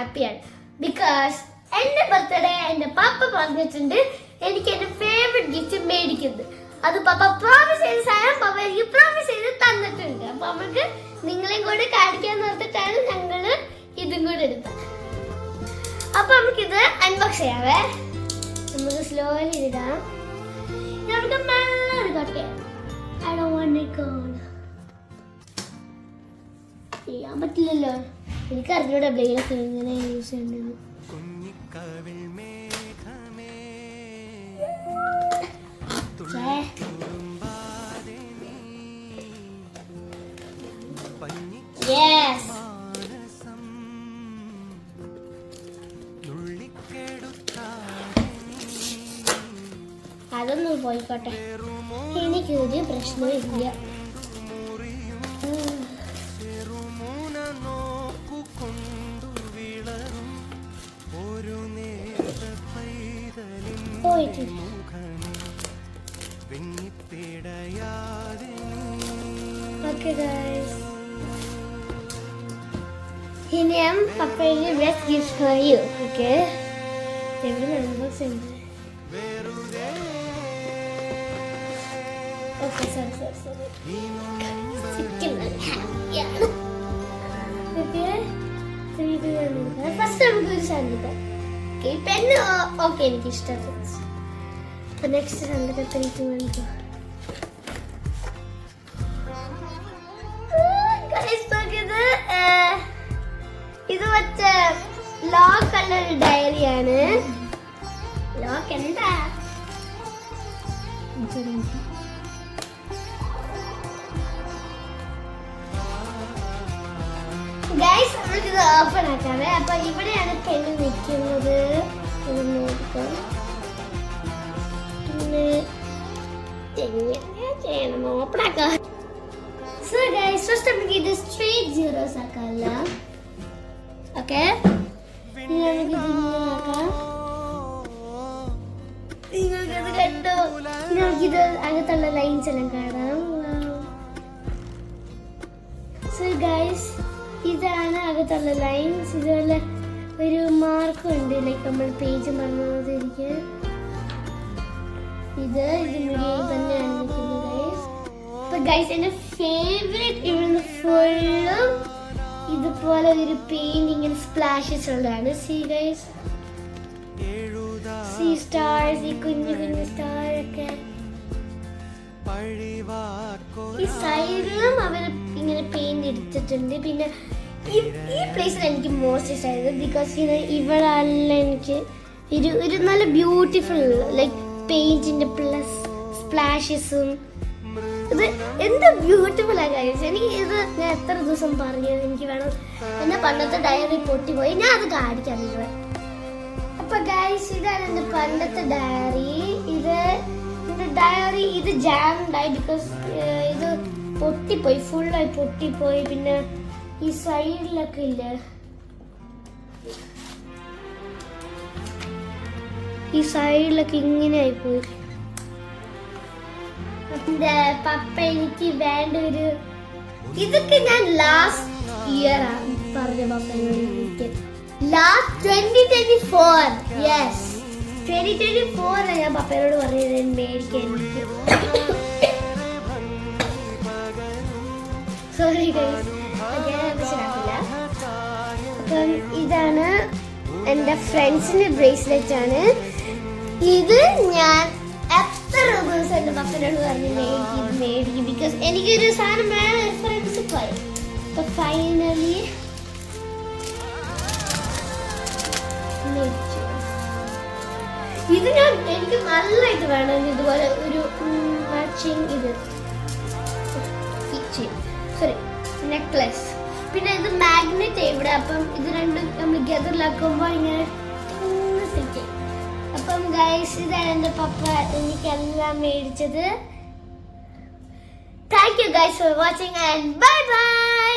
ഹാപ്പിയാണ്. ബിക്കോസ് എന്റെ ബർത്ത്ഡേ എന്റെ പപ്പ പറഞ്ഞിട്ടുണ്ട് എനിക്ക് എന്റെ ഫേവറേറ്റ് ഗിഫ്റ്റ് മേടിക്കുന്നത്. അത് പപ്പ പ്രോമിസ് ചെയ്ത സാധനം പപ്പ എനിക്ക് പ്രോമിസ് ചെയ്ത് തന്നിട്ടുണ്ട്. അപ്പൊ നമുക്ക് നിങ്ങളെയും കൂടെ കാണിക്കാൻ നിർത്തിട്ടാണ് ഞങ്ങള് ഇതും കൂടെ എടുത്തത്. അപ്പൊ നമുക്കിത് അൺബോക്സ് ചെയ്യാവേ. നമുക്ക് സ്ലോലി ഇടാം. നമുക്ക് മെല്ലെ എടുക്കട്ടെ. I don't want it gone. ചെയ്യാൻ പറ്റില്ലല്ലോ. എനിക്ക് അറിഞ്ഞൂടെ ബ്ലേഡൊക്കെ എങ്ങനെ യൂസ് ചെയ്യണ്ടെന്ന്. Yes. അതൊന്നും പോയിക്കോട്ടെ, എനിക്കൊരു പ്രശ്നമില്ല. Okay guys, ini I'm papa's best gift for you. Okay, everyone unboxing. Okay, sorry. Yeah. Okay, 3, 2, 1. First time we will send it. Okay, pen. Okay, എനിക്ക് ഇഷ്ടപ്പെട്ടു. So next send it 3, 2, 1. ഇത് മറ്റേ lock ഉള്ള ഒരു ഡയറിയാണ്. ലോക്ക് എന്താ guys, നമ്മൾക്കിത് open ആക്കാവേ. അപ്പൊ ഇവിടെയാണ് പെണ്ണ് നിൽക്കുന്നത്. ഇത് നോക്കാം. പിന്നെ ചെയ്യണം ഓപ്പൺ ആക്കാം. So guys, first നമുക്ക് ഇത് straight zeros ആക്കാമല്ല. ഓക്കെ, നമുക്കിത് നോക്കാം. നിങ്ങൾക്കത് കണ്ടോ? നമുക്കിത് അകത്തുള്ള ലൈൻസ് എല്ലാം കാണാം. So guys, ഇതാണ് അകത്തുള്ള ലൈൻസ്. ഇതുപോലെ ഒരു മാർക്കും ഉണ്ട്, ലൈക്ക് നമ്മൾ പേജ് മറന്നതിരിക്കും. ഇത് മിഡിൽ തന്നെയാണ് നിൽക്കുന്നത് ഗൈസ്. അപ്പൊ ഗൈസ്, എന്റെ ഫേവറേറ്റ് ഇവിടുന്ന് ഫുള്ളും ഇതുപോലെ ഒരു പെയിന്റിങ് സ്പ്ലാഷസ് ഉള്ളതാണ്. സീ ഗൈസ്, സീ സ്റ്റാർസ്, ഈ കുഞ്ഞു സ്റ്റാർ ഒക്കെ. ഈ സൈഡിലും അവർ ഇങ്ങനെ പെയിന്റ് എടുത്തിട്ടുണ്ട്. പിന്നെ ഈ പ്ലേസിൽ എനിക്ക് മോസ്റ്റ് ഇഷ്ടമായത് ബിക്കോസ് ഇവിടെ അല്ല, എനിക്ക് ഒരു നല്ല ബ്യൂട്ടിഫുൾ ലൈക്ക് പെയിന്റിന്റെ പ്ലസ് സ്പ്ലാഷസും. ഇത് എന്ത് ബ്യൂട്ടിഫുൾ ആ കാര്യം. എനിക്ക് ഇത് ഞാൻ എത്ര ദിവസം പറഞ്ഞു എനിക്ക് വേണം. എന്നെ പണ്ടത്തെ ഡയറി പൊട്ടിപ്പോയി, ഞാൻ അത് കാണിക്കാം നിങ്ങളെ. അപ്പൊ ഗൈസ്, ഇതാണ് എന്റെ പണ്ടത്തെ ഡയറി. ഇത് ജാം ഉണ്ടായി ബിക്കോസ് ഇത് പൊട്ടിപ്പോയി, ഫുള്ളായി പൊട്ടിപ്പോയി. പിന്നെ ഈ സൈഡിലൊക്കെ ഇല്ലേ, ഈ സൈഡിലൊക്കെ ഇങ്ങനെ ആയിപ്പോയി. എന്റെ പപ്പ എനിക്ക് വേണ്ട ഒരു ഇതൊക്കെ ഞാൻ ലാസ്റ്റ് ഇയർ ആണ് പറഞ്ഞ പപ്പ. ലാസ്റ്റ് 2024, യെസ് 2024 ഞാൻ പപ്പയോട് പറഞ്ഞത് മേടിക്കാൻ. സോറി ഗൈസ്, മനസ്സിലാക്കില്ല. അപ്പം ഇതാണ് എൻ്റെ ഫ്രണ്ട്സിന്റെ ബ്രേസ്ലെറ്റ് ആണ്. ഇത് ഞാൻ എത്ര ദിവസം എൻ്റെ പപ്പനോട് പറഞ്ഞ് മേടിക്കും ബിക്കോസ് എനിക്കൊരു സാധനം വേണം ഫ്രണ്ട്സ് പോയി. അപ്പൊ ഫൈനലി ഇത് എനിക്ക് നല്ലതായിട്ട് വേണം. ഇതുപോലെ ഒരു മാച്ചിങ് ഇത് സോറി നെക്ലസ്. പിന്നെ ഇത് മാഗ്നറ്റ് ഇവിടെ. അപ്പം ഇത് രണ്ടും നമ്മൾ ഗദറിലാക്കുമ്പോൾ ഇങ്ങനെ സെറ്റ് ചെയ്യും. അപ്പം ഗൈസ്, ഇതാണ് എൻ്റെ പപ്പ എനിക്കെല്ലാം മേടിച്ചത്. Thank you guys for watching and bye bye.